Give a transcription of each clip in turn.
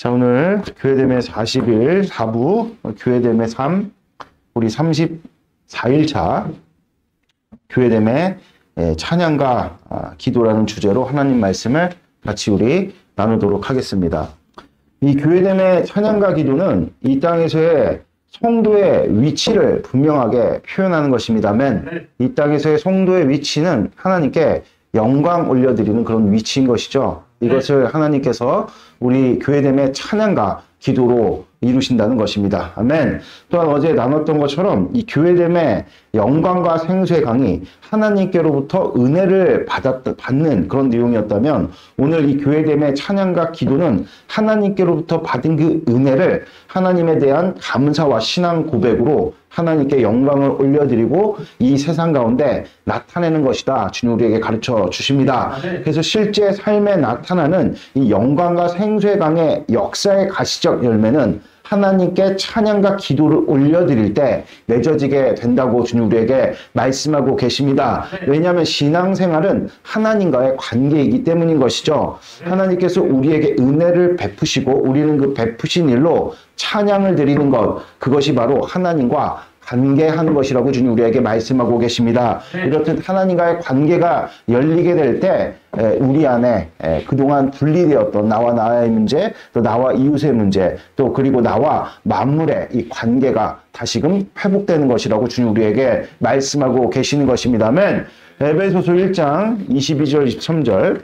자, 오늘 교회됨의 40일 4부, 교회됨의 3, 우리 34일차 교회됨의 찬양과 기도라는 주제로 하나님 말씀을 같이 우리 나누도록 하겠습니다. 이 교회됨의 찬양과 기도는 이 땅에서의 성도의 위치를 분명하게 표현하는 것입니다만, 이 땅에서의 성도의 위치는 하나님께 영광 올려드리는 그런 위치인 것이죠. 이것을 하나님께서 우리 교회됨의 찬양과 기도로 이루신다는 것입니다. 아멘. 또한 어제 나눴던 것처럼 이 교회됨의 영광과 생수의 강이 하나님께로부터 은혜를 받는 그런 내용이었다면, 오늘 이 교회됨의 찬양과 기도는 하나님께로부터 받은 그 은혜를 하나님에 대한 감사와 신앙 고백으로 하나님께 영광을 올려드리고 이 세상 가운데 나타내는 것이다, 주님 우리에게 가르쳐 주십니다. 그래서 실제 삶에 나타나는 이 영광과 생수의 강의 역사의 가시적 열매는 하나님께 찬양과 기도를 올려드릴 때 맺어지게 된다고 주님 우리에게 말씀하고 계십니다. 왜냐하면 신앙생활은 하나님과의 관계이기 때문인 것이죠. 하나님께서 우리에게 은혜를 베푸시고 우리는 그 베푸신 일로 찬양을 드리는 것, 그것이 바로 하나님과 관계하는 것이라고 주님 우리에게 말씀하고 계십니다. 이렇듯 하나님과의 관계가 열리게 될 때 우리 안에 그동안 분리되었던 나와 나의 문제, 또 나와 이웃의 문제, 또 그리고 나와 만물의 이 관계가 다시금 회복되는 것이라고 주님 우리에게 말씀하고 계시는 것입니다만, 에베소서 1장 22절 23절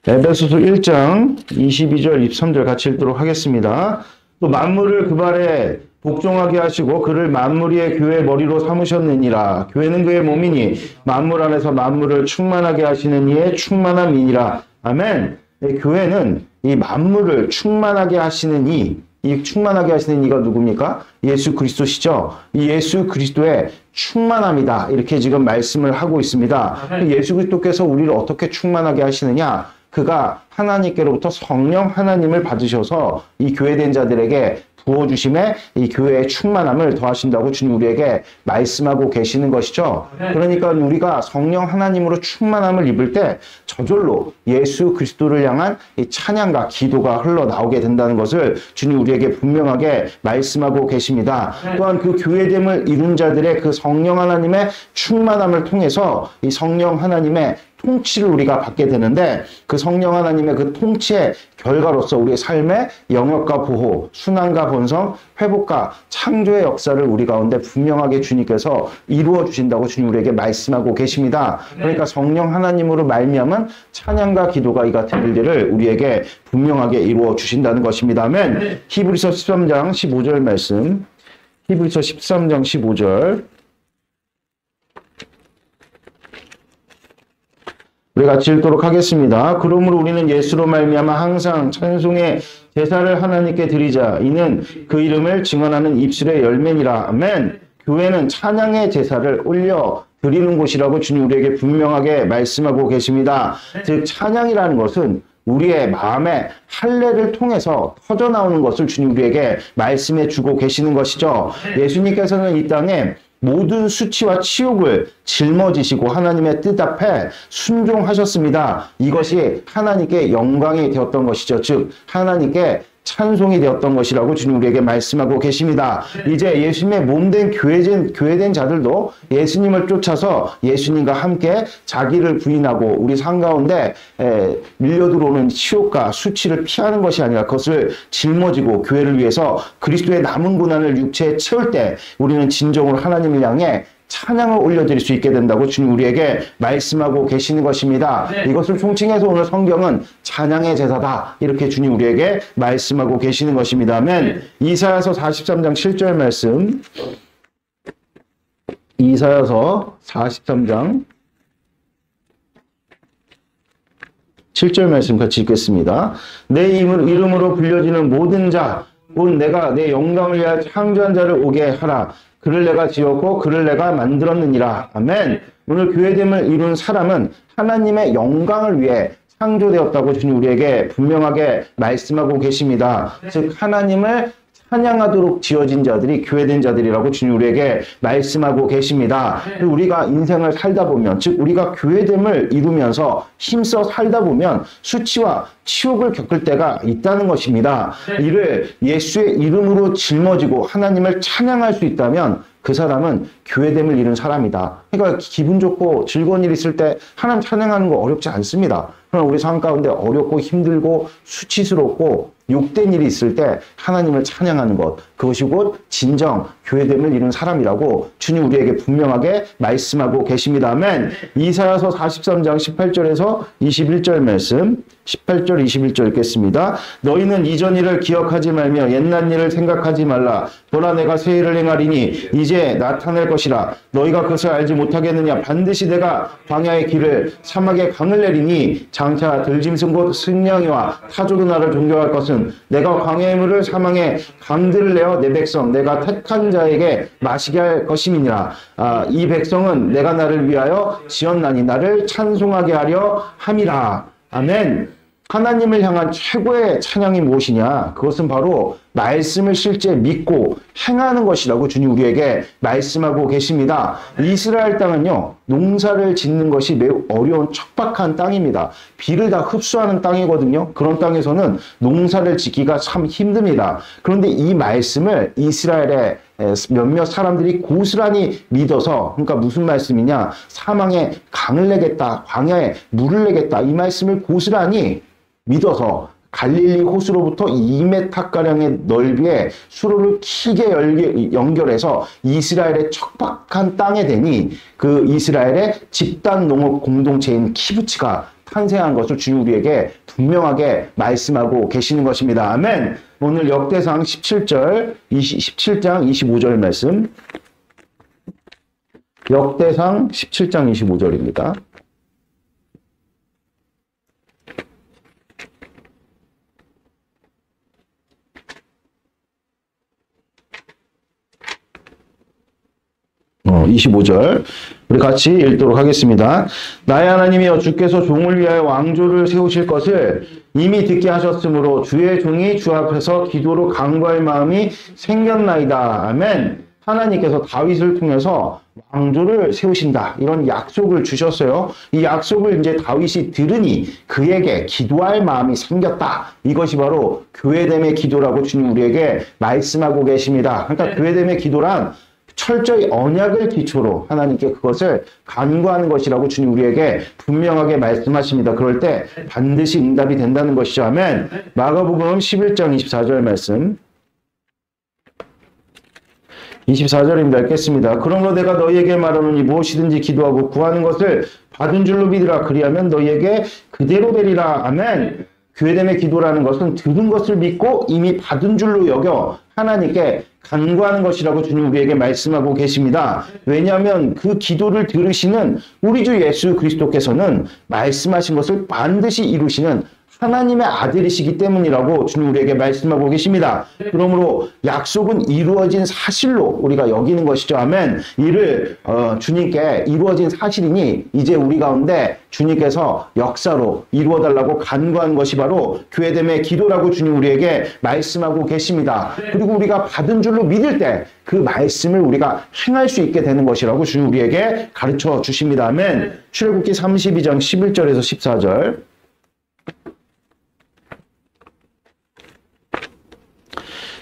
에베소서 1장 22절 23절 같이 읽도록 하겠습니다. 또 만물을 그 발에 복종하게 하시고 그를 만물 위의 교회의 머리로 삼으셨느니라. 교회는 그의 몸이니 만물 안에서 만물을 충만하게 하시는 이의 충만함이니라. 아멘. 교회는 이 만물을 충만하게 하시는 이 충만하게 하시는 이가 누굽니까? 예수 그리스도시죠. 이 예수 그리스도의 충만함이다, 이렇게 지금 말씀을 하고 있습니다. 예수 그리스도께서 우리를 어떻게 충만하게 하시느냐? 그가 하나님께로부터 성령 하나님을 받으셔서 이 교회된 자들에게 부어주심에 이 교회의 충만함을 더하신다고 주님 우리에게 말씀하고 계시는 것이죠. 그러니까 우리가 성령 하나님으로 충만함을 입을 때 저절로 예수 그리스도를 향한 이 찬양과 기도가 흘러나오게 된다는 것을 주님 우리에게 분명하게 말씀하고 계십니다. 또한 그 교회됨을 이룬 자들의 그 성령 하나님의 충만함을 통해서 이 성령 하나님의 통치를 우리가 받게 되는데, 그 성령 하나님의 그 통치의 결과로서 우리의 삶의 영역과 보호, 순환과 번성, 회복과 창조의 역사를 우리 가운데 분명하게 주님께서 이루어 주신다고 주님 우리에게 말씀하고 계십니다. 그러니까 성령 하나님으로 말미암은 찬양과 기도가 이 같은 일들을 우리에게 분명하게 이루어 주신다는 것입니다. 아멘. 히브리서 13장 15절 말씀, 히브리서 13장 15절 우리 같이 읽도록 하겠습니다. 그러므로 우리는 예수로 말미암아 항상 찬송의 제사를 하나님께 드리자. 이는 그 이름을 증언하는 입술의 열매니라. 아멘. 교회는 찬양의 제사를 올려 드리는 곳이라고 주님 우리에게 분명하게 말씀하고 계십니다. 즉 찬양이라는 것은 우리의 마음의 할례를 통해서 터져나오는 것을 주님 우리에게 말씀해 주고 계시는 것이죠. 예수님께서는 이 땅에 모든 수치와 치욕을 짊어지시고 하나님의 뜻 앞에 순종하셨습니다. 이것이 하나님께 영광이 되었던 것이죠. 즉 하나님께 찬송이 되었던 것이라고 주님 우리에게 말씀하고 계십니다. 이제 예수님의 몸된 교회된 자들도 예수님을 쫓아서 예수님과 함께 자기를 부인하고 우리 삶 가운데 밀려 들어오는 치욕과 수치를 피하는 것이 아니라 그것을 짊어지고 교회를 위해서 그리스도의 남은 고난을 육체에 채울 때 우리는 진정으로 하나님을 향해 찬양을 올려드릴 수 있게 된다고 주님 우리에게 말씀하고 계시는 것입니다. 이것을 총칭해서 오늘 성경은 찬양의 제사다, 이렇게 주님 우리에게 말씀하고 계시는 것입니다. 아멘. 이사야서 43장 7절 말씀, 이사야서 43장 7절 말씀 같이 읽겠습니다. 내 이름으로 불려지는 모든 자, 곧 내가 내 영광을 위하여 창조한 자를 오게 하라. 그를 내가 지었고 그를 내가 만들었느니라. 아멘. 오늘 교회됨을 이룬 사람은 하나님의 영광을 위해 창조되었다고 주님 우리에게 분명하게 말씀하고 계십니다. 즉 하나님을 찬양하도록 지어진 자들이 교회된 자들이라고 주님 우리에게 말씀하고 계십니다. 우리가 인생을 살다 보면, 즉 우리가 교회됨을 이루면서 힘써 살다 보면 수치와 치욕을 겪을 때가 있다는 것입니다. 이를 예수의 이름으로 짊어지고 하나님을 찬양할 수 있다면 그 사람은 교회됨을 이룬 사람이다. 그러니까 기분 좋고 즐거운 일 있을 때 하나님 찬양하는 거 어렵지 않습니다. 그러나 우리 삶 가운데 어렵고 힘들고 수치스럽고 욕된 일이 있을 때 하나님을 찬양하는 것, 그것이 곧 진정 교회됨을 이룬 사람이라고 주님 우리에게 분명하게 말씀하고 계십니다. 아멘. 이사야서 43장 18절에서 21절 말씀, 18절 21절 읽겠습니다. 너희는 이전 일을 기억하지 말며 옛날 일을 생각하지 말라. 보라 내가 새 일을 행하리니 이제 나타낼 것이라. 너희가 그것을 알지 못하겠느냐. 반드시 내가 광야의 길을 사막의 강을 내리니 장차 들짐승 곧 승냥이와 타조로 나를 존경할 것은 내가 광야의 물을 사망의 강들을 내어 내 백성 내가 택한 자에게 마시게 할 것임이니라. 이 백성은 내가 나를 위하여 지었나니 나를 찬송하게 하려 함이라. 아멘. 하나님을 향한 최고의 찬양이 무엇이냐? 그것은 바로 말씀을 실제 믿고 행하는 것이라고 주님 우리에게 말씀하고 계십니다. 이스라엘 땅은요, 농사를 짓는 것이 매우 어려운 척박한 땅입니다. 비를 다 흡수하는 땅이거든요. 그런 땅에서는 농사를 짓기가 참 힘듭니다. 그런데 이 말씀을 이스라엘의 몇몇 사람들이 고스란히 믿어서, 그러니까 무슨 말씀이냐? 사망에 강을 내겠다, 광야에 물을 내겠다, 이 말씀을 고스란히 믿어서 갈릴리 호수로부터 2m가량의 넓이의 수로를 길게 연결해서 이스라엘의 척박한 땅에 대니 그 이스라엘의 집단 농업 공동체인 키부츠가 탄생한 것을 주님 우리에게 분명하게 말씀하고 계시는 것입니다. 아멘. 오늘 역대상 17장 25절 말씀, 역대상 17장 25절입니다. 어, 25절 우리 같이 읽도록 하겠습니다. 나의 하나님이여 주께서 종을 위하여 왕조를 세우실 것을 이미 듣게 하셨으므로 주의 종이 주 앞에서 기도로 간구할 마음이 생겼나이다. 아멘. 하나님께서 다윗을 통해서 왕조를 세우신다, 이런 약속을 주셨어요. 이 약속을 이제 다윗이 들으니 그에게 기도할 마음이 생겼다. 이것이 바로 교회됨의 기도라고 주님 우리에게 말씀하고 계십니다. 그러니까 교회됨의 기도란 철저히 언약을 기초로 하나님께 그것을 간구하는 것이라고 주님 우리에게 분명하게 말씀하십니다. 그럴 때 반드시 응답이 된다는 것이죠. 아멘. 마가복음 11장 24절 말씀, 24절입니다. 읽겠습니다. 그러므로 내가 너희에게 말하노니 무엇이든지 기도하고 구하는 것을 받은 줄로 믿으라. 그리하면 너희에게 그대로 되리라. 아멘. 교회됨의 기도라는 것은 들은 것을 믿고 이미 받은 줄로 여겨 하나님께 간구하는 것이라고 주님 우리에게 말씀하고 계십니다. 왜냐하면 그 기도를 들으시는 우리 주 예수 그리스도께서는 말씀하신 것을 반드시 이루시는 하나님의 아들이시기 때문이라고 주님 우리에게 말씀하고 계십니다. 그러므로 약속은 이루어진 사실로 우리가 여기는 것이죠. 아멘. 이를 주님께 이루어진 사실이니 이제 우리 가운데 주님께서 역사로 이루어달라고 간구한 것이 바로 교회됨의 기도라고 주님 우리에게 말씀하고 계십니다. 그리고 우리가 받은 줄로 믿을 때 그 말씀을 우리가 행할 수 있게 되는 것이라고 주님 우리에게 가르쳐 주십니다. 아멘. 출애굽기 32장 11절에서 14절,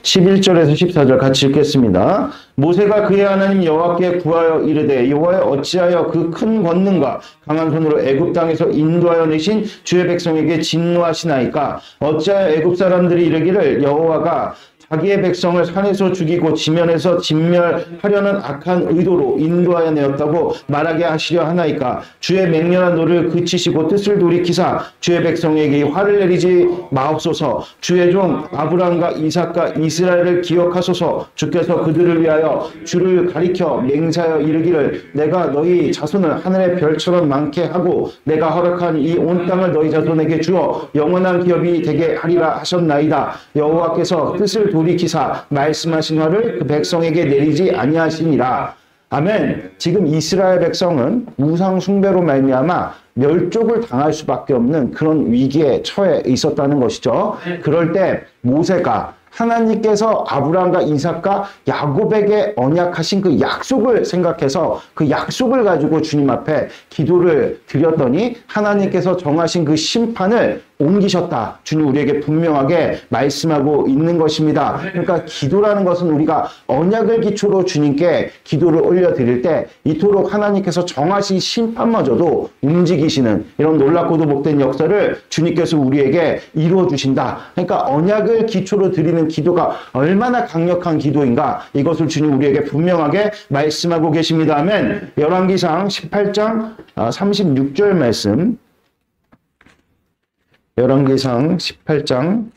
11절에서 14절 같이 읽겠습니다. 모세가 그의 하나님 여호와께 구하여 이르되 여호와여 어찌하여 그 큰 권능과 강한 손으로 애굽 땅에서 인도하여 내신 주의 백성에게 진노하시나이까. 어찌하여 애굽 사람들이 이르기를 여호와가 자기의 백성을 산에서 죽이고 지면에서 진멸하려는 악한 의도로 인도하여 내었다고 말하게 하시려 하나이까. 주의 맹렬한 노를 그치시고 뜻을 돌이키사 주의 백성에게 화를 내리지 마옵소서. 주의 종 아브라함과 이삭과 이스라엘을 기억하소서. 주께서 그들을 위하여 주를 가리켜 맹세하여 이르기를 내가 너희 자손을 하늘의 별처럼 많게 하고 내가 허락한 이 온 땅을 너희 자손에게 주어 영원한 기업이 되게 하리라 하셨나이다. 여호와께서 뜻을 돌이키사 말씀하신 화를 그 백성에게 내리지 아니하시니라. 아멘. 지금 이스라엘 백성은 우상 숭배로 말미암아 멸족을 당할 수밖에 없는 그런 위기에 처해 있었다는 것이죠. 그럴 때 모세가 하나님께서 아브라함과 이삭과 야곱에게 언약하신 그 약속을 생각해서 그 약속을 가지고 주님 앞에 기도를 드렸더니 하나님께서 정하신 그 심판을 옮기셨다. 주님 우리에게 분명하게 말씀하고 있는 것입니다. 그러니까 기도라는 것은 우리가 언약을 기초로 주님께 기도를 올려드릴 때 이토록 하나님께서 정하신 심판마저도 움직이시는 이런 놀랍고도 복된 역사를 주님께서 우리에게 이루어 주신다. 그러니까 언약을 기초로 드리는 기도가 얼마나 강력한 기도인가 이것을 주님 우리에게 분명하게 말씀하고 계십니다. 아멘. 열왕기상 18장 36절 말씀. 열왕기상 18장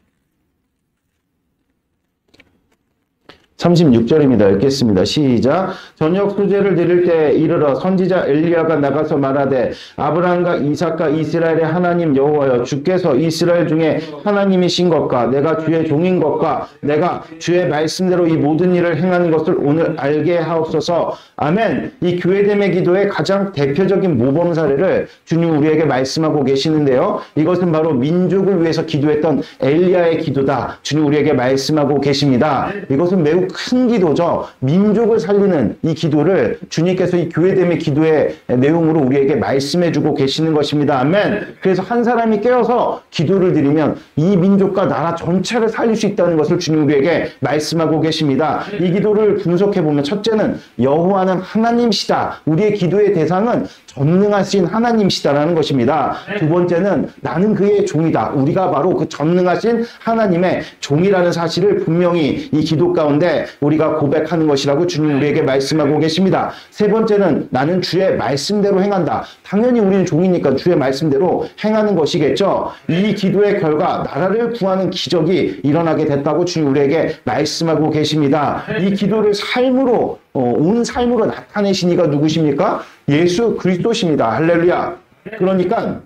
36절입니다. 읽겠습니다. 시작. 저녁 수제를 드릴 때 이르러 선지자 엘리야가 나가서 말하되 아브라함과 이삭과 이스라엘의 하나님 여호와여 주께서 이스라엘 중에 하나님이신 것과 내가 주의 종인 것과 내가 주의 말씀대로 이 모든 일을 행하는 것을 오늘 알게 하옵소서. 아멘. 이 교회됨의 기도의 가장 대표적인 모범 사례를 주님 우리에게 말씀하고 계시는데요. 이것은 바로 민족을 위해서 기도했던 엘리야의 기도다. 주님 우리에게 말씀하고 계십니다. 이것은 매우 큰 기도죠. 민족을 살리는 이 기도를 주님께서 이 교회됨의 기도의 내용으로 우리에게 말씀해주고 계시는 것입니다. 아멘. 그래서 한 사람이 깨어서 기도를 드리면 이 민족과 나라 전체를 살릴 수 있다는 것을 주님 우리에게 말씀하고 계십니다. 이 기도를 분석해보면 첫째는 여호와는 하나님이시다. 우리의 기도의 대상은 전능하신 하나님이시다라는 것입니다. 두 번째는 나는 그의 종이다. 우리가 바로 그 전능하신 하나님의 종이라는 사실을 분명히 이 기도 가운데 우리가 고백하는 것이라고 주님 우리에게 말씀하고 계십니다. 세 번째는 나는 주의 말씀대로 행한다. 당연히 우리는 종이니까 주의 말씀대로 행하는 것이겠죠. 이 기도의 결과 나라를 구하는 기적이 일어나게 됐다고 주님 우리에게 말씀하고 계십니다. 이 기도를 삶으로 온 삶으로 나타내신 이가 누구십니까? 예수 그리스도십니다. 할렐루야. 그러니까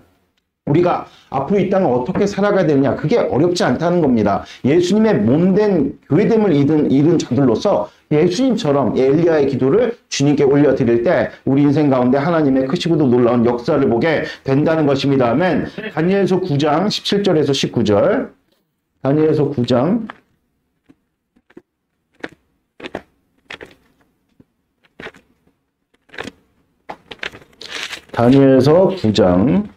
우리가 앞으로 이 땅을 어떻게 살아가야 되느냐 그게 어렵지 않다는 겁니다. 예수님의 몸된 교회됨을 이룬 자들로서 예수님처럼 엘리야의 기도를 주님께 올려드릴 때 우리 인생 가운데 하나님의 크시고도 놀라운 역사를 보게 된다는 것입니다. 아멘. 다니엘서 9장 17절에서 19절. 다니엘서 9장 다니엘서 9장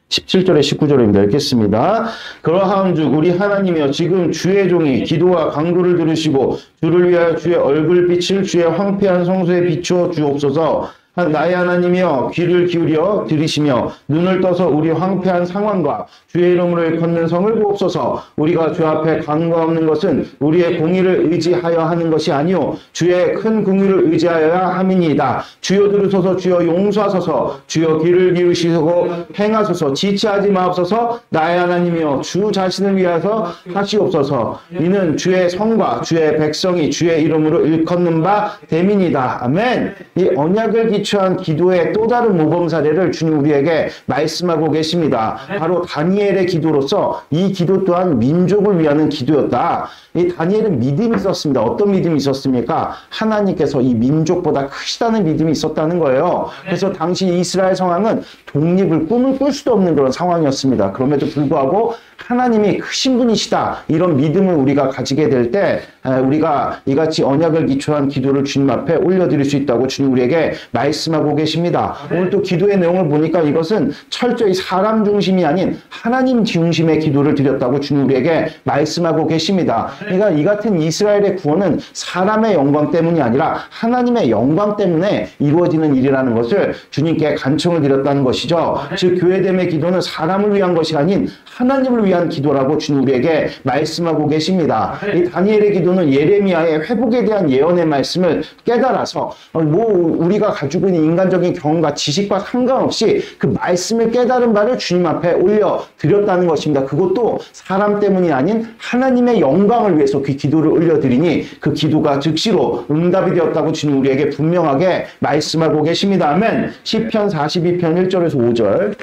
17절에 19절입니다. 읽겠습니다. 그러하온즉 우리 하나님이여 지금 주의 종이 기도와 강구를 들으시고 주를 위하여 주의 얼굴빛을 주의 황폐한 성소에 비추어 주옵소서. 나의 하나님이여 귀를 기울여 들으시며 눈을 떠서 우리 황폐한 상황과 주의 이름으로 일컫는 성을 보옵소서. 우리가 주 앞에 강과 없는 것은 우리의 공의를 의지하여 하는 것이 아니오 주의 큰 공의를 의지하여야 함이니이다. 주여 들으소서. 주여 용서하소서. 주여 귀를 기울이시고 행하소서. 지체하지 마옵소서. 나의 하나님이여 주 자신을 위하여 하시옵소서. 이는 주의 성과 주의 백성이 주의 이름으로 일컫는 바 됨이니이다. 아멘. 이 언약을 기초한 기도의 또 다른 모범 사례를 주님 우리에게 말씀하고 계십니다. 바로 다니엘의 기도로서 이 기도 또한 민족을 위하는 기도였다. 이 다니엘은 믿음이 있었습니다. 어떤 믿음이 있었습니까? 하나님께서 이 민족보다 크시다는 믿음이 있었다는 거예요. 그래서 당시 이스라엘 상황은 독립을 꿈을 꿀 수도 없는 그런 상황이었습니다. 그럼에도 불구하고 하나님이 크신 분이시다. 이런 믿음을 우리가 가지게 될 때 우리가 이같이 언약을 기초한 기도를 주님 앞에 올려드릴 수 있다고 주님 우리에게 말씀하고 계십니다. 오늘 또 기도의 내용을 보니까 이것은 철저히 사람 중심이 아닌 하나님 중심의 기도를 드렸다고 주님 우리에게 말씀하고 계십니다. 그러니까 이 같은 이스라엘의 구원은 사람의 영광 때문이 아니라 하나님의 영광 때문에 이루어지는 일이라는 것을 주님께 간청을 드렸다는 것이죠. 즉 교회됨의 기도는 사람을 위한 것이 아닌 하나님을 위한 기도라고 주님 우리에게 말씀하고 계십니다. 이 다니엘의 기도는 예레미야의 회복에 대한 예언의 말씀을 깨달아서 우리가 가지고 있는 인간적인 경험과 지식과 상관없이 그 말씀을 깨달은 바를 주님 앞에 올려드렸다는 것입니다. 그것도 사람 때문이 아닌 하나님의 영광을 위해서 그 기도를 올려드리니 그 기도가 즉시로 응답이 되었다고 주님 우리에게 분명하게 말씀하고 계십니다. 아멘. 시편 42편 1절에서 5절.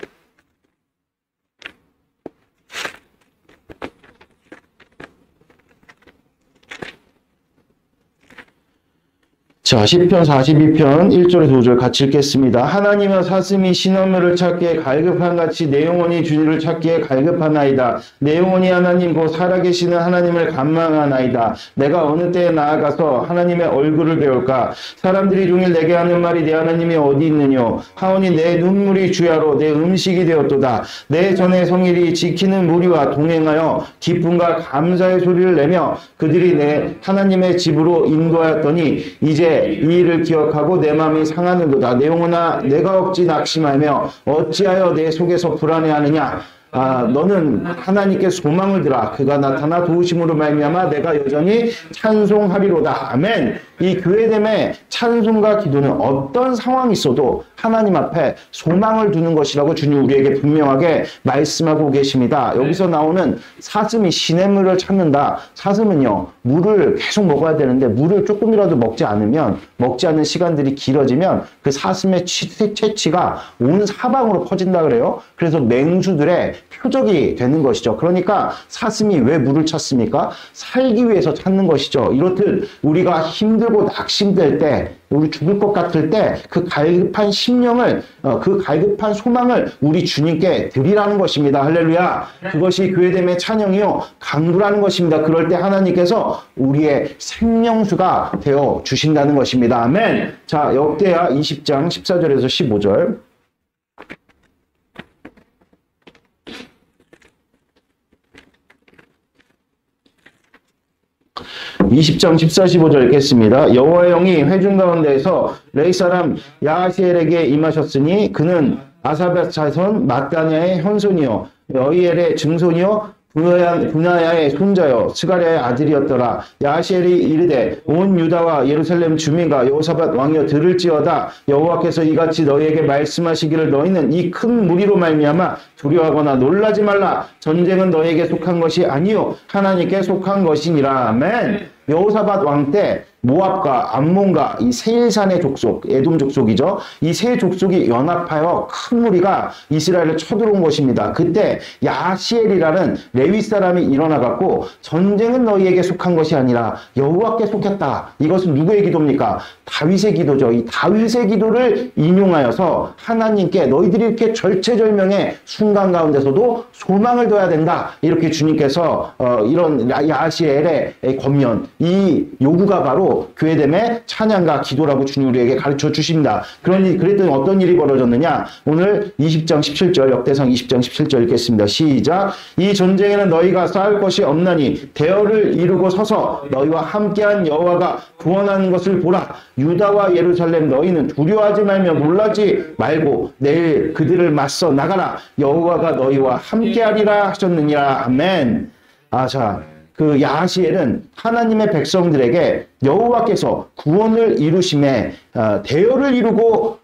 자, 시편 42편 1절에서 5절 같이 읽겠습니다. 하나님은 사슴이 시냇물을 찾기에 갈급한 같이 내 영혼이 주를 찾기에 갈급하나이다. 내 영혼이 하나님 곧 살아계시는 하나님을 갈망하나이다. 내가 어느 때에 나아가서 하나님의 얼굴을 배울까? 사람들이 종일 내게 하는 말이 내 하나님이 어디 있느뇨? 하오니 내 눈물이 주야로 내 음식이 되었도다. 내 전에 성일이 지키는 무리와 동행하여 기쁨과 감사의 소리를 내며 그들이 내 하나님의 집으로 인도하였더니 이제 이 일을 기억하고 내 마음이 상하는도다. 내 영혼아 내가 어찌 낙심하며 어찌하여 내 속에서 불안해하느냐. 너는 하나님께 소망을 들아 그가 나타나 도우심으로 말미암아 내가 여전히 찬송하리로다. 아멘. 이 교회됨의 찬송과 기도는 어떤 상황이 있어도 하나님 앞에 소망을 두는 것이라고 주님 우리에게 분명하게 말씀하고 계십니다. 여기서 나오는 사슴이 시냇물을 찾는다. 사슴은요, 물을 계속 먹어야 되는데 물을 조금이라도 먹지 않으면, 먹지 않는 시간들이 길어지면 그 사슴의 채취가 온 사방으로 퍼진다 그래요. 그래서 맹수들의 표적이 되는 것이죠. 그러니까 사슴이 왜 물을 찾습니까? 살기 위해서 찾는 것이죠. 이렇듯 우리가 힘들고 낙심될 때, 우리 죽을 것 같을 때 그 갈급한 심령을, 그 갈급한 소망을 우리 주님께 드리라는 것입니다. 할렐루야. 그것이 교회됨의 찬양이요 강구라는 것입니다. 그럴 때 하나님께서 우리의 생명수가 되어 주신다는 것입니다. 아멘. 자, 역대하 20장 14절에서 15절. 20장 14, 15절 읽겠습니다. 여호와의 영이 회중 가운데에서 레위 사람 야하시엘에게 임하셨으니 그는 아사벳 자손 마따냐의 현손이요 여이엘의 증손이요 분하야의 손자요 스가랴의 아들이었더라. 야하시엘이 이르되 온 유다와 예루살렘 주민과 여호사밧 왕이여 들을지어다. 여호와께서 이같이 너희에게 말씀하시기를 너희는 이 큰 무리로 말미암아 두려워하거나 놀라지 말라. 전쟁은 너희에게 속한 것이 아니요 하나님께 속한 것이니라. 아멘. 여호사밧 왕 때 모압과 암몬과 이 세일산의 족속, 에돔 족속이죠. 이 세 족속이 연합하여 큰 무리가 이스라엘을 쳐들어온 것입니다. 그때 야시엘이라는 레위 사람이 일어나갖고 전쟁은 너희에게 속한 것이 아니라 여호와께 속했다. 이것은 누구의 기도입니까? 다윗의 기도죠. 이 다윗의 기도를 인용하여서 하나님께 너희들이 이렇게 절체절명의 순간 가운데서도 소망을 둬야 된다. 이렇게 주님께서 이런 야시엘의 권면, 이 요구가 바로 교회됨의 찬양과 기도라고 주님 우리에게 가르쳐 주십니다. 그랬더니 어떤 일이 벌어졌느냐? 오늘 20장 17절, 역대상 20장 17절 읽겠습니다. 시작. 이 전쟁에는 너희가 싸울 것이 없나니 대열을 이루고 서서 너희와 함께한 여호와가 구원하는 것을 보라. 유다와 예루살렘 너희는 두려워하지 말며 놀라지 말고 내일 그들을 맞서 나가라. 여호와가 너희와 함께하리라 하셨느니라. 아멘. 자. 그 야하시엘은 하나님의 백성들에게 여호와께서 구원을 이루심에 대열을 이루고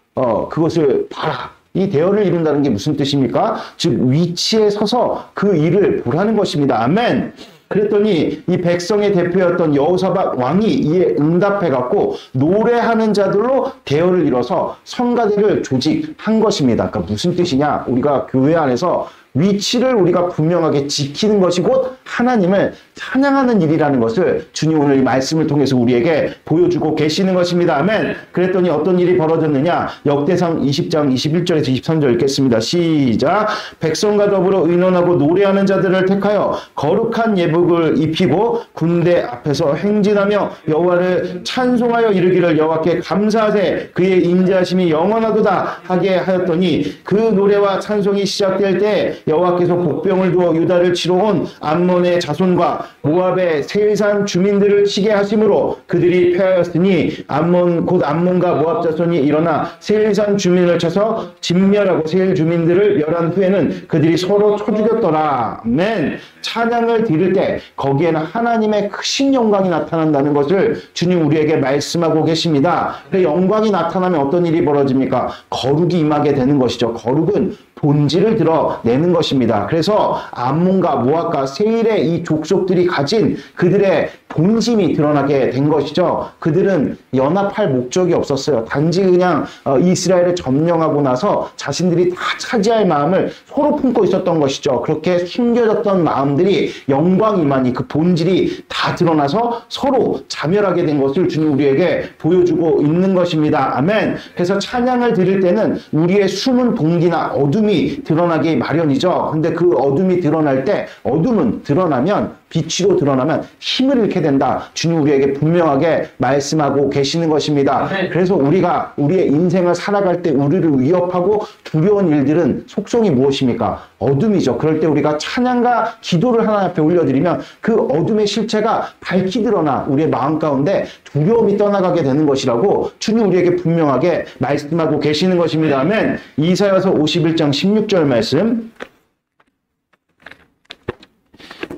그것을 봐라. 이 대열을 이룬다는 게 무슨 뜻입니까? 즉 위치에 서서 그 일을 보라는 것입니다. 아멘. 그랬더니 이 백성의 대표였던 여호사밧 왕이 이에 응답해갖고 노래하는 자들로 대열을 이뤄서 성가대를 조직한 것입니다. 그러니까 무슨 뜻이냐? 우리가 교회 안에서 위치를 우리가 분명하게 지키는 것이 곧 하나님을 찬양하는 일이라는 것을 주님 오늘 이 말씀을 통해서 우리에게 보여주고 계시는 것입니다. 아멘. 그랬더니 어떤 일이 벌어졌느냐? 역대상 20장 21절에서 23절 읽겠습니다. 시작. 백성과 더불어 의논하고 노래하는 자들을 택하여 거룩한 예복을 입히고 군대 앞에서 행진하며 여호와를 찬송하여 이르기를 여호와께 감사하되 그의 인자하심이 영원하도다 하게 하였더니 그 노래와 찬송이 시작될 때 여호와께서 복병을 두어 유다를 치러 온 암몬의 자손과 모압의 세일산 주민들을 치게 하심으로 그들이 패하였으니 암몬과 모압 자손이 일어나 세일산 주민을 쳐서 진멸하고 세일 주민들을 멸한 후에는 그들이 서로 쳐 죽였더라. 아멘. 찬양을 드릴 때 거기에는 하나님의 크신 영광이 나타난다는 것을 주님 우리에게 말씀하고 계십니다. 그 영광이 나타나면 어떤 일이 벌어집니까? 거룩이 임하게 되는 것이죠. 거룩은 본질을 드러내는 있는 것입니다. 그래서 암몬과 모압과 세일의 이 족속들이 가진 그들의 본심이 드러나게 된 것이죠. 그들은 연합할 목적이 없었어요. 단지 그냥 이스라엘을 점령하고 나서 자신들이 다 차지할 마음을 서로 품고 있었던 것이죠. 그렇게 숨겨졌던 마음들이 영광이만이 그 본질이 다 드러나서 서로 자멸하게 된 것을 주님 우리에게 보여주고 있는 것입니다. 아멘. 그래서 찬양을 드릴 때는 우리의 숨은 동기나 어둠이 드러나기 마련이죠. 근데 그 어둠이 드러날 때 어둠은 드러나면 빛으로 드러나면 힘을 잃게 된다. 주님 우리에게 분명하게 말씀하고 계시는 것입니다. 그래서 우리가 우리의 인생을 살아갈 때 우리를 위협하고 두려운 일들은 속성이 무엇입니까? 어둠이죠. 그럴 때 우리가 찬양과 기도를 하나님 앞에 올려드리면 그 어둠의 실체가 밝히 드러나 우리의 마음 가운데 두려움이 떠나가게 되는 것이라고 주님 우리에게 분명하게 말씀하고 계시는 것입니다. 아멘. 이사야서 51장 16절 말씀.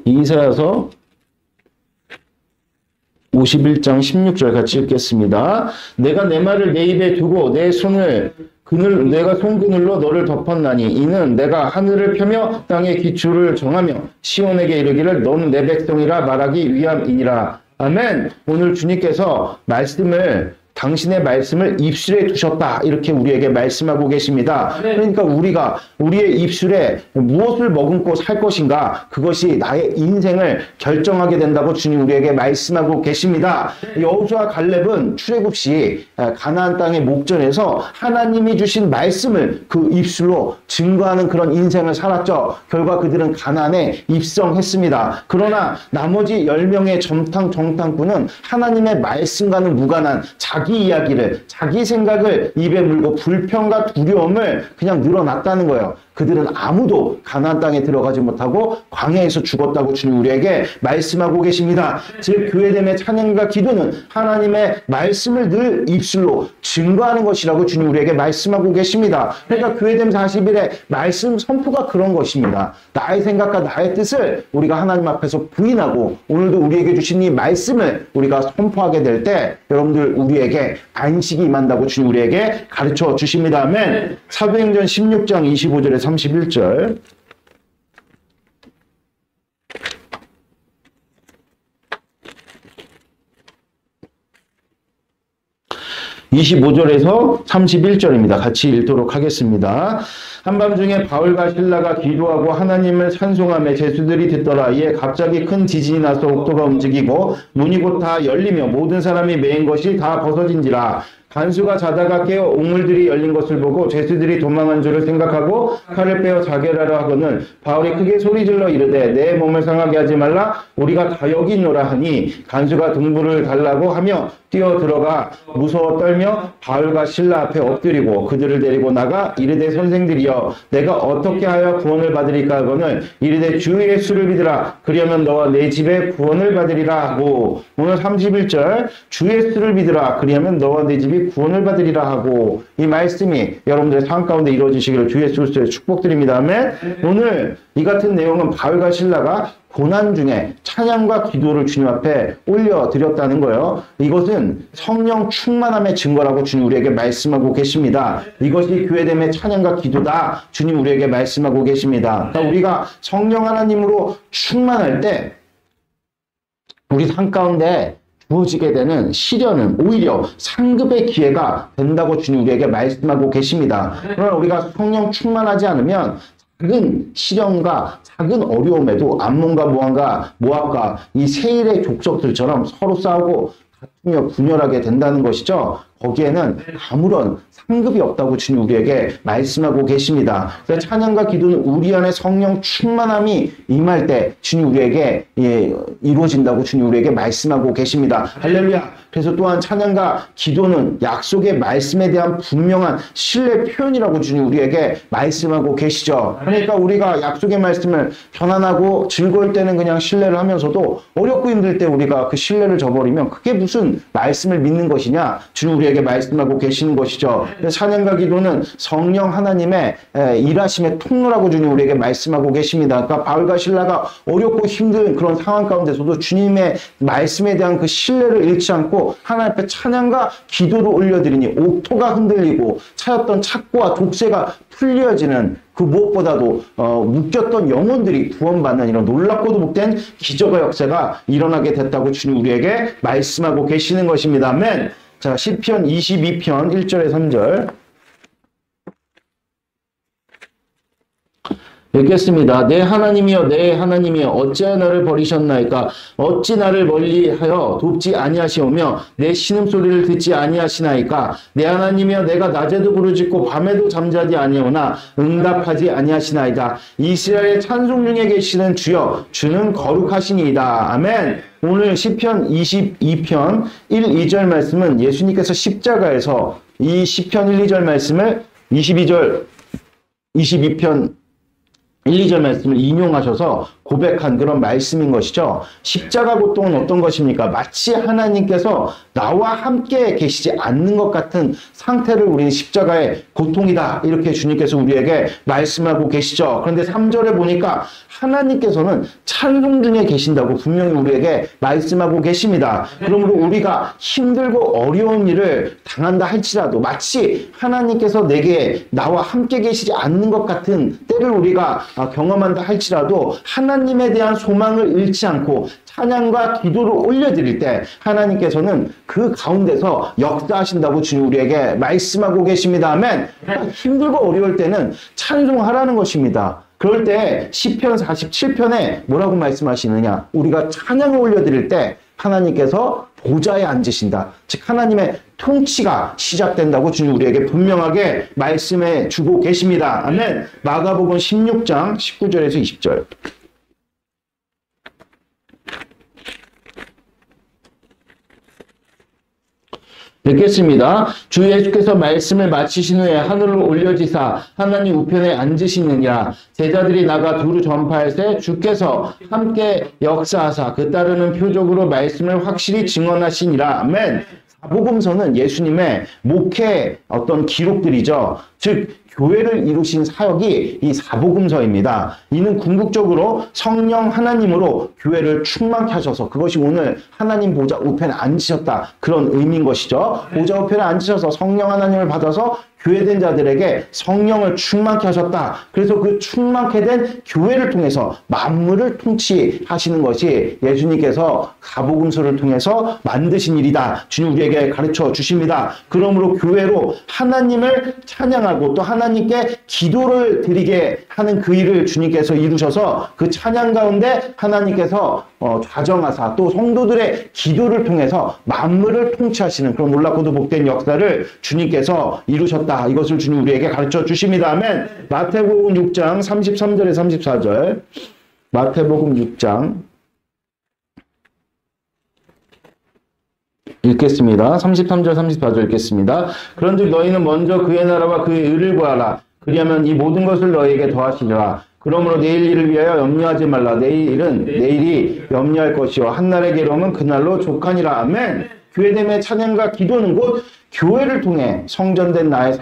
이사야서 51장 16절 같이 읽겠습니다. 내가 내 말을 내 입에 두고 내 손을 내가 손그늘로 너를 덮었나니 이는 내가 하늘을 펴며 땅의 기초를 정하며 시온에게 이르기를 너는 내 백성이라 말하기 위함이니라. 아멘. 오늘 주님께서 당신의 말씀을 입술에 두셨다. 이렇게 우리에게 말씀하고 계십니다. 그러니까 우리가 우리의 입술에 무엇을 머금고 살 것인가 그것이 나의 인생을 결정하게 된다고 주님 우리에게 말씀하고 계십니다. 여호수아 갈렙은 출애굽 시 가나안 땅의 목전에서 하나님이 주신 말씀을 그 입술로 증거하는 그런 인생을 살았죠. 결과 그들은 가나안에 입성했습니다. 그러나 나머지 10명의 정탐꾼은 하나님의 말씀과는 무관한 자기 이야기를, 자기 생각을 입에 물고 불평과 두려움을 그냥 늘어놨다는 거예요. 그들은 아무도 가나안 땅에 들어가지 못하고 광야에서 죽었다고 주님 우리에게 말씀하고 계십니다. 즉 교회됨의 찬양과 기도는 하나님의 말씀을 늘 입술로 증거하는 것이라고 주님 우리에게 말씀하고 계십니다. 그러니까 교회됨 40일의 말씀 선포가 그런 것입니다. 나의 생각과 나의 뜻을 우리가 하나님 앞에서 부인하고 오늘도 우리에게 주신 이 말씀을 우리가 선포하게 될 때 여러분들 우리에게 안식이 임한다고 주님 우리에게 가르쳐 주십니다. 아멘. 사도행전 16장 25절에 31절. (25절에서) 31절입니다. 같이 읽도록 하겠습니다. 한밤중에 바울과 실라가 기도하고 하나님을 찬송하며 제수들이 듣더라. 이에 갑자기 큰 지진이 나서 옥토가 움직이고 문이 곧 다 열리며 모든 사람이 매인 것이 다 벗어진지라. 간수가 자다가 깨어 옥물들이 열린 것을 보고 죄수들이 도망한 줄을 생각하고 칼을 빼어 자결하려 하거늘 바울이 크게 소리질러 이르되 내 몸을 상하게 하지 말라 우리가 다 여기 있노라 하니 간수가 등불을 달라고 하며 뛰어 들어가 무서워 떨며 바울과 실라 앞에 엎드리고 그들을 데리고 나가 이르되 선생들이여 내가 어떻게 하여 구원을 받으리까 하거늘 이르되 주 예수를 믿으라 그리하면 너와 내 집에 구원을 받으리라 하고 오늘 31절 주 예수를 믿으라 그리하면 너와 내 집이 구원을 받으리라 하고 이 말씀이 여러분들의 삶 가운데 이루어지시기를 주 예수 그리스도의 축복드립니다. 아멘. 오늘 이 같은 내용은 바울과 실라가 고난 중에 찬양과 기도를 주님 앞에 올려드렸다는 거예요. 이것은 성령 충만함의 증거라고 주님 우리에게 말씀하고 계십니다. 이것이 교회됨의 찬양과 기도다. 주님 우리에게 말씀하고 계십니다. 그러니까 우리가 성령 하나님으로 충만할 때 우리 삶 가운데 주어지게 되는 시련은 오히려 상급의 기회가 된다고 주님 우리에게 말씀하고 계십니다. 그러나 우리가 성령 충만하지 않으면 작은 시련과 작은 어려움에도 암몬과 모압과 이 세일의 족속들처럼 서로 싸우고 다투며 분열하게 된다는 것이죠. 거기에는 아무런 상급이 없다고 주님 우리에게 말씀하고 계십니다. 그래서 찬양과 기도는 우리 안에 성령 충만함이 임할 때 주님 우리에게 이루어진다고 주님 우리에게 말씀하고 계십니다. 할렐루야. 그래서 또한 찬양과 기도는 약속의 말씀에 대한 분명한 신뢰 표현이라고 주님 우리에게 말씀하고 계시죠. 그러니까 우리가 약속의 말씀을 편안하고 즐거울 때는 그냥 신뢰를 하면서도 어렵고 힘들 때 우리가 그 신뢰를 저버리면 그게 무슨 말씀을 믿는 것이냐 주님 우리에게 말씀하고 계시는 것이죠. 찬양과 기도는 성령 하나님의 일하심의 통로라고 주님 우리에게 말씀하고 계십니다. 그러니까 바울과 실라가 어렵고 힘든 그런 상황 가운데서도 주님의 말씀에 대한 그 신뢰를 잃지 않고 하나님 앞에 찬양과 기도를 올려드리니 옥토가 흔들리고 차였던 착고와 독세가 풀려지는 그 무엇보다도 묶였던 영혼들이 구원받는 이런 놀랍고도 복된 기적의 역사가 일어나게 됐다고 주님 우리에게 말씀하고 계시는 것입니다. 아멘. 자, 시편 22편 1절에 3절 읽겠습니다. 내 하나님이여 내 하나님이여 어찌하여 나를 버리셨나이까 어찌 나를 멀리하여 돕지 아니하시오며 내 신음소리를 듣지 아니하시나이까 내 하나님이여 내가 낮에도 부르짖고 밤에도 잠자지 아니오나 응답하지 아니하시나이다. 이스라엘의 찬송 중에 계시는 주여 주는 거룩하시니이다. 아멘. 오늘 시편 22편 1, 2절 말씀은 예수님께서 십자가에서 이 시편 1, 2절 말씀을 22절 22편 1, 2절 말씀을 인용하셔서 고백한 그런 말씀인 것이죠. 십자가 고통은 어떤 것입니까? 마치 하나님께서 나와 함께 계시지 않는 것 같은 상태를 우리는 십자가의 고통이다. 이렇게 주님께서 우리에게 말씀하고 계시죠. 그런데 3절에 보니까 하나님께서는 찬송 중에 계신다고 분명히 우리에게 말씀하고 계십니다. 그러므로 우리가 힘들고 어려운 일을 당한다 할지라도 마치 하나님께서 내게 나와 함께 계시지 않는 것 같은 때를 우리가 경험한다 할지라도 하나님에 대한 소망을 잃지 않고 찬양과 기도를 올려드릴 때 하나님께서는 그 가운데서 역사하신다고 주님 우리에게 말씀하고 계십니다. 아멘. 힘들고 어려울 때는 찬송하라는 것입니다. 그럴 때 시편 47편에 뭐라고 말씀하시느냐? 우리가 찬양을 올려드릴 때 하나님께서 보좌에 앉으신다. 즉 하나님의 통치가 시작된다고 주님 우리에게 분명하게 말씀해 주고 계십니다. 아멘. 마가복음 16장 19절에서 20절. 읽겠습니다. 주 예수께서 말씀을 마치신 후에 하늘로 올려지사 하나님 우편에 앉으시느니라. 제자들이 나가 두루 전파할새 주께서 함께 역사하사 그 따르는 표적으로 말씀을 확실히 증언하시니라. 아멘. 사복음서는 예수님의 목회 어떤 기록들이죠. 즉 교회를 이루신 사역이 이 사복음서입니다. 이는 궁극적으로 성령 하나님으로 교회를 충만케 하셔서 그것이 오늘 하나님 보좌 우편에 앉으셨다. 그런 의미인 것이죠. 보좌 우편에 앉으셔서 성령 하나님을 받아서 교회된 자들에게 성령을 충만케 하셨다. 그래서 그 충만케 된 교회를 통해서 만물을 통치하시는 것이 예수님께서 사복음서를 통해서 만드신 일이다. 주님 우리에게 가르쳐 주십니다. 그러므로 교회로 하나님을 찬양하고 또 하나님께 기도를 드리게 하는 그 일을 주님께서 이루셔서 그 찬양 가운데 하나님께서 좌정하사 또 성도들의 기도를 통해서 만물을 통치하시는 그런 놀랍고도 복된 역사를 주님께서 이루셨다. 이것을 주님 우리에게 가르쳐 주십니다. 아멘. 마태복음 6장 33절에 34절. 마태복음 6장 읽겠습니다. 33절 34절 읽겠습니다. 그런즉 너희는 먼저 그의 나라와 그의 의를 구하라. 그리하면 이 모든 것을 너희에게 더하시리라. 그러므로 내일 일을 위하여 염려하지 말라. 내일이 염려할 것이요 한날의 괴로움은 그날로 족하니라. 아멘. 교회됨의 찬양과 기도는 곧 교회를 통해 성전된 나의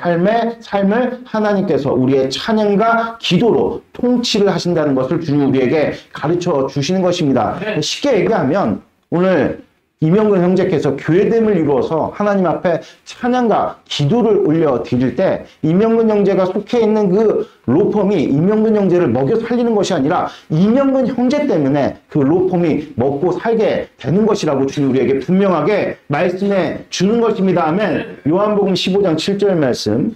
삶을 하나님께서 우리의 찬양과 기도로 통치를 하신다는 것을 주님 우리에게 가르쳐 주시는 것입니다. 쉽게 얘기하면 오늘 이명근 형제께서 교회됨을 이루어서 하나님 앞에 찬양과 기도를 올려 드릴 때 이명근 형제가 속해 있는 그 로펌이 이명근 형제를 먹여 살리는 것이 아니라 이명근 형제 때문에 그 로펌이 먹고 살게 되는 것이라고 주님 우리에게 분명하게 말씀해 주는 것입니다. 아멘. 요한복음 15장 7절 말씀.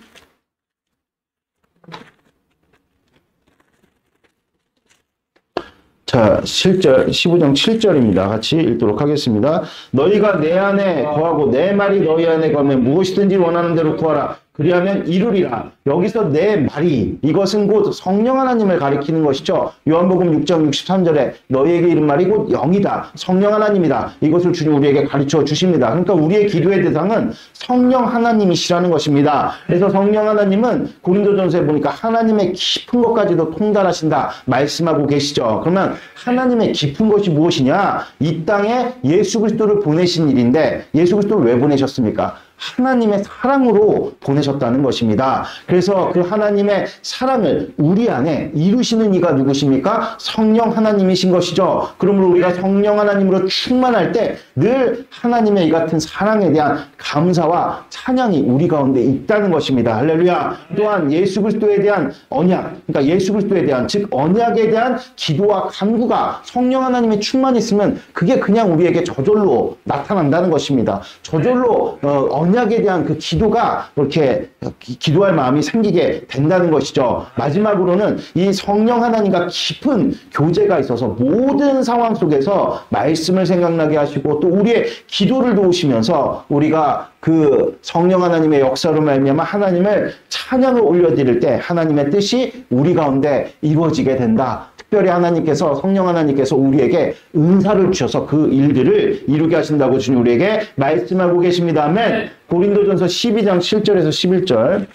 자, 7절, 15장 7절입니다. 같이 읽도록 하겠습니다. 너희가 내 안에 거하고 내 말이 너희 안에 거하면 무엇이든지 원하는 대로 구하라. 그리하면 이루리라. 여기서 내 말이 이것은 곧 성령 하나님을 가리키는 것이죠. 요한복음 6장 63절에 너희에게 이른 말이 곧 영이다. 성령 하나님이다. 이것을 주님 우리에게 가르쳐 주십니다. 그러니까 우리의 기도의 대상은 성령 하나님이시라는 것입니다. 그래서 성령 하나님은 고린도전서에 보니까 하나님의 깊은 것까지도 통달하신다 말씀하고 계시죠. 그러면 하나님의 깊은 것이 무엇이냐? 이 땅에 예수 그리스도를 보내신 일인데 예수 그리스도를 왜 보내셨습니까? 하나님의 사랑으로 보내셨다는 것입니다. 그래서 그 하나님의 사랑을 우리 안에 이루시는 이가 누구십니까? 성령 하나님이신 것이죠. 그러므로 우리가 성령 하나님으로 충만할 때 늘 하나님의 이 같은 사랑에 대한 감사와 찬양이 우리 가운데 있다는 것입니다. 할렐루야. 또한 예수 그리스도에 대한 언약, 그러니까 예수 그리스도에 대한, 즉 언약에 대한 기도와 간구가 성령 하나님의 충만이 있으면 그게 그냥 우리에게 저절로 나타난다는 것입니다. 저절로 언약에 대한 그 기도가 이렇게 기도할 마음이 생기게 된다는 것이죠. 마지막으로는 이 성령 하나님과 깊은 교제가 있어서 모든 상황 속에서 말씀을 생각나게 하시고 또 우리의 기도를 도우시면서 우리가 그 성령 하나님의 역사로 말미암아 하나님을 찬양을 올려드릴 때 하나님의 뜻이 우리 가운데 이루어지게 된다. 특별히 하나님께서, 성령 하나님께서 우리에게 은사를 주셔서 그 일들을 이루게 하신다고 주님 우리에게 말씀하고 계십니다. 아멘. 고린도전서 12장 7절에서 11절.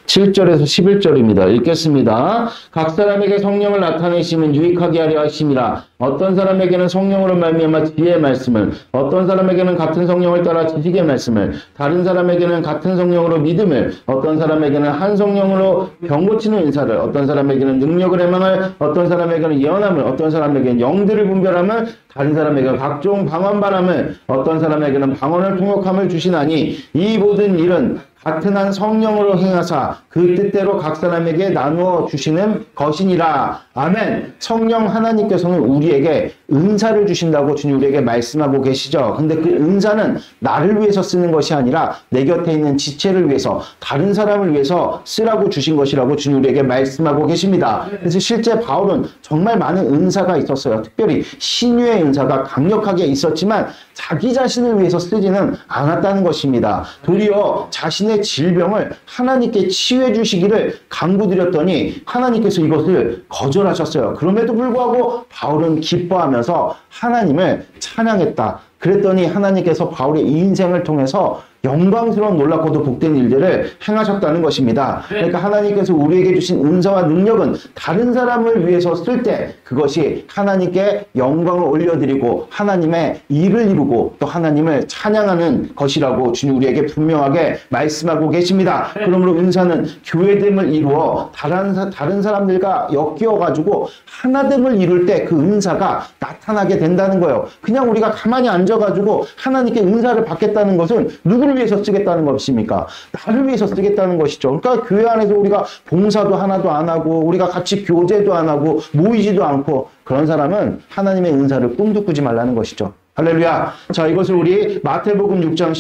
7절에서 11절입니다. 읽겠습니다. 각 사람에게 성령을 나타내시면 유익하게 하려 하심이라. 어떤 사람에게는 성령으로 말미암아 지혜의 말씀을, 어떤 사람에게는 같은 성령을 따라 지식의 말씀을, 다른 사람에게는 같은 성령으로 믿음을, 어떤 사람에게는 한 성령으로 병 고치는 은사를, 어떤 사람에게는 능력을 해망을, 어떤 사람에게는 예언함을, 어떤 사람에게는 영들을 분별함을, 다른 사람에게는 각종 방언반함을, 어떤 사람에게는 방언을 통역함을 주시나니 이 모든 일은 같은 한 성령으로 행하사 그 뜻대로 각 사람에게 나누어 주시는 것이니라. 아멘. 성령 하나님께서는 우리에게 은사를 주신다고 주님 우리에게 말씀하고 계시죠. 근데 그 은사는 나를 위해서 쓰는 것이 아니라 내 곁에 있는 지체를 위해서, 다른 사람을 위해서 쓰라고 주신 것이라고 주님 우리에게 말씀하고 계십니다. 그래서 실제 바울은 정말 많은 은사가 있었어요. 특별히 신유의 은사가 강력하게 있었지만 자기 자신을 위해서 쓰지는 않았다는 것입니다. 도리어 자신의 질병을 하나님께 치유해 주시기를 간구드렸더니 하나님께서 이것을 거절하셨어요. 그럼에도 불구하고 바울은 기뻐하면서 하나님을 찬양했다. 그랬더니 하나님께서 바울의 이 인생을 통해서 영광스러운 놀랍고도 복된 일들을 행하셨다는 것입니다. 그러니까 하나님께서 우리에게 주신 은사와 능력은 다른 사람을 위해서 쓸 때 그것이 하나님께 영광을 올려드리고 하나님의 일을 이루고 또 하나님을 찬양하는 것이라고 주님 우리에게 분명하게 말씀하고 계십니다. 그러므로 은사는 교회됨을 이루어 다른 사람들과 엮여가지고 하나됨을 이룰 때 그 은사가 나타나게 된다는 거예요. 그냥 우리가 가만히 앉아가지고 하나님께 은사를 받겠다는 것은 누구를 위해서 쓰겠다는 것입니까? 나를 위해서 쓰겠다는 것이죠. 그러니까 교회 안에서 우리가 봉사도 하나도 안 하고 우리가 같이 교제도 안 하고 모이지도 않고 그런 사람은 하나님의 은사를 꿈도 꾸지 말라는 것이죠. 할렐루야. 자, 이것을 우리 마태복음 6장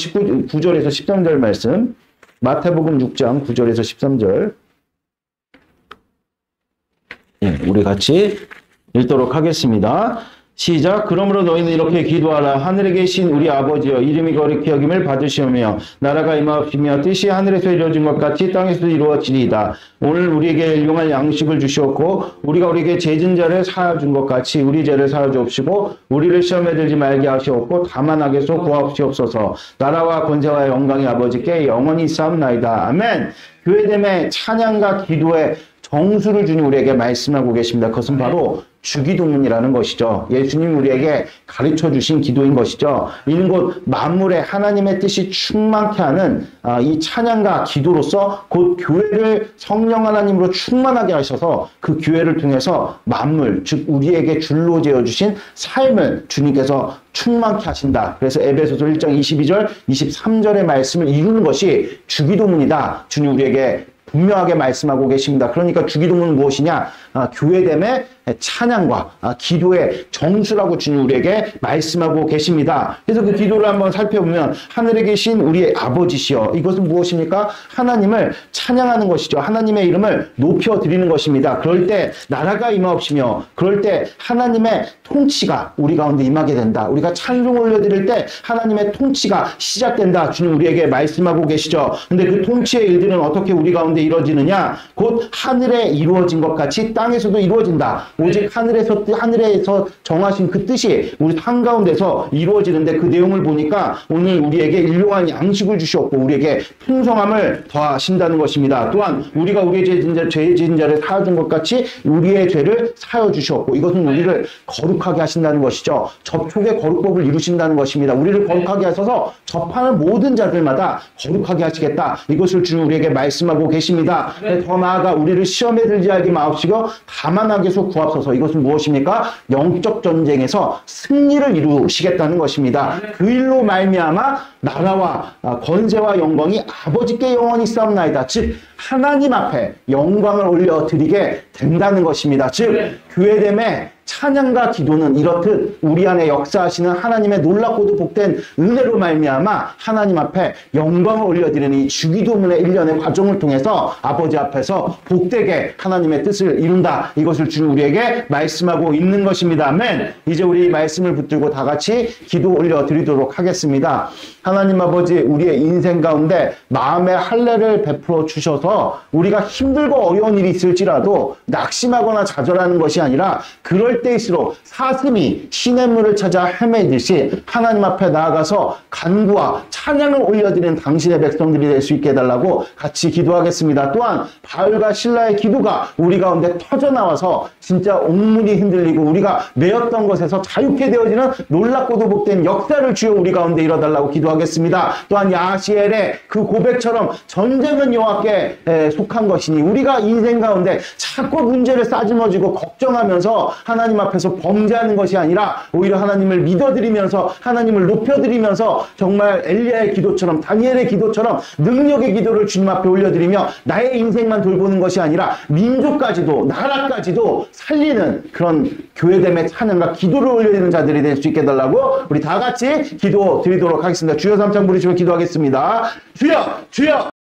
9절에서 13절 말씀, 마태복음 6장 9절에서 13절 우리 같이 읽도록 하겠습니다. 시작. 그러므로 너희는 이렇게 기도하라. 하늘에 계신 우리 아버지여, 이름이 거룩히 여김을 받으시오며 나라가 임하옵시며 뜻이 하늘에서 이루어진 것 같이 땅에서도 이루어지리이다. 오늘 우리에게 일용할 양식을 주시옵고 우리가 우리에게 죄진 자를 사하준 것 같이 우리 죄를 사하 주옵시고 우리를 시험에 들지 말게 하시옵고 다만 악에서 구하옵시옵소서. 나라와 권세와 영광이 아버지께 영원히 있사옵나이다. 아멘. 교회됨의 찬양과 기도의 정수를 주님 우리에게 말씀하고 계십니다. 그것은 바로 주기도문이라는 것이죠. 예수님 우리에게 가르쳐 주신 기도인 것이죠. 이는 곧 만물에 하나님의 뜻이 충만케 하는 이 찬양과 기도로서 곧 교회를 성령 하나님으로 충만하게 하셔서 그 교회를 통해서 만물, 즉 우리에게 줄로 재어주신 삶을 주님께서 충만케 하신다. 그래서 에베소서 1장 22절, 23절의 말씀을 이루는 것이 주기도문이다. 주님 우리에게 분명하게 말씀하고 계십니다. 그러니까 주기도문은 무엇이냐? 교회됨의 찬양과 기도의 정수라고 주님 우리에게 말씀하고 계십니다. 그래서 그 기도를 한번 살펴보면 하늘에 계신 우리의 아버지시여, 이것은 무엇입니까? 하나님을 찬양하는 것이죠. 하나님의 이름을 높여드리는 것입니다. 그럴 때 나라가 임하옵시며 그럴 때 하나님의 통치가 우리 가운데 임하게 된다. 우리가 찬송을 올려드릴 때 하나님의 통치가 시작된다. 주님 우리에게 말씀하고 계시죠. 근데 그 통치의 일들은 어떻게 우리 가운데 가운데 이루어지느냐? 곧 하늘에 이루어진 것 같이 땅에서도 이루어진다. 오직 하늘에서 정하신 그 뜻이 우리 삶 가운데서 이루어지는데, 그 내용을 보니까 오늘 우리에게 일용할 양식을 주셨고 우리에게 풍성함을 더하신다는 것입니다. 또한 우리가 우리의 죄 지은 자를 사여준 것 같이 우리의 죄를 사여 주셨고, 이것은 우리를 거룩하게 하신다는 것이죠. 접촉의 거룩법을 이루신다는 것입니다. 우리를 거룩하게 하셔서 접하는 모든 자들마다 거룩하게 하시겠다. 이것을 주님 우리에게 말씀하고 계십니다. 더 나아가 우리를 시험에 들지 하게 마옵시고 다만 악에서 구하소서. 이것은 무엇입니까? 영적 전쟁에서 승리를 이루시겠다는 것입니다. 그 일로 말미암아 나라와 권세와 영광이 아버지께 영원히 싸움나이다. 즉 하나님 앞에 영광을 올려드리게 된다는 것입니다. 즉 교회됨의 찬양과 기도는 이렇듯 우리 안에 역사하시는 하나님의 놀랍고도 복된 은혜로 말미암아 하나님 앞에 영광을 올려드리는 이 주기도문의 일련의 과정을 통해서 아버지 앞에서 복되게 하나님의 뜻을 이룬다. 이것을 주님 우리에게 말씀하고 있는 것입니다. 아멘. 이제 우리 말씀을 붙들고 다 같이 기도 올려드리도록 하겠습니다. 하나님 아버지, 우리의 인생 가운데 마음의 할례를 베풀어 주셔서 우리가 힘들고 어려운 일이 있을지라도 낙심하거나 좌절하는 것이 아니라 그럴 때일수록 사슴이 시냇물을 찾아 헤매듯이 하나님 앞에 나아가서 간구와 찬양을 올려드리는 당신의 백성들이 될 수 있게 해달라고 같이 기도하겠습니다. 또한 바울과 실라의 기도가 우리 가운데 터져나와서 진짜 온물이 흔들리고 우리가 매였던 것에서 자유케 되어지는 놀랍고도 복된 역사를 주여 우리 가운데 이뤄달라고 기도하겠습니다. 또한 야시엘의 그 고백처럼 전쟁은 여호와께 속한 것이니 우리가 인생 가운데 자꾸 문제를 싸집어지고 걱정하면서 하나님 앞에서 범죄하는 것이 아니라 오히려 하나님을 믿어드리면서 하나님을 높여드리면서 정말 엘리야의 기도처럼 다니엘의 기도처럼 능력의 기도를 주님 앞에 올려드리며 나의 인생만 돌보는 것이 아니라 민족까지도 나라까지도 살리는 그런 교회됨의 찬양과 기도를 올려드리는 자들이 될 수 있게 해달라고 우리 다 같이 기도 드리도록 하겠습니다. 주여 삼창 부르시고 기도하겠습니다. 주여 주여